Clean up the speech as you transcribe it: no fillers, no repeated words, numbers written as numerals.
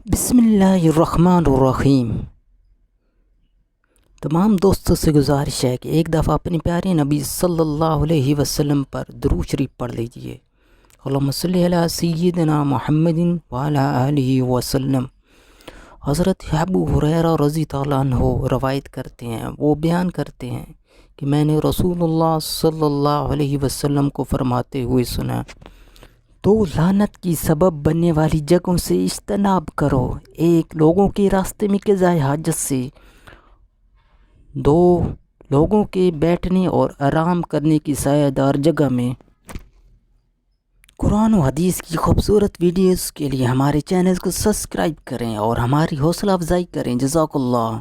बिस्मिल्लाहिर्रहमानिर्रहीम। तमाम दोस्तों से गुजारिश है कि एक दफ़ा अपने प्यारे नबी सल्लल्लाहु अलैहि वसल्लम पर दुरूद शरीफ पढ़ लीजिए। अल्लाहुम्मा सल्ली अला सय्यिदिना मुहम्मदिन व अला आलिहि वसल्लम। हज़रत अबू हुरैरा रज़ी तआला अन्हु रवायत करते हैं, वो बयान करते हैं कि मैंने रसूलुल्लाह सल्लल्लाहु अलैहि वसल्लम को फरमाते हुए सुना, दो लानत की सबब बनने वाली जगहों से इज्तनाब करो। एक, लोगों के रास्ते में क़ज़ाए हाजत से। दो, लोगों के बैठने और आराम करने की सायादार जगह में। कुरान और हदीस की खूबसूरत वीडियोस के लिए हमारे चैनल को सब्सक्राइब करें और हमारी हौसला अफजाई करें। जज़ाकल्लाह।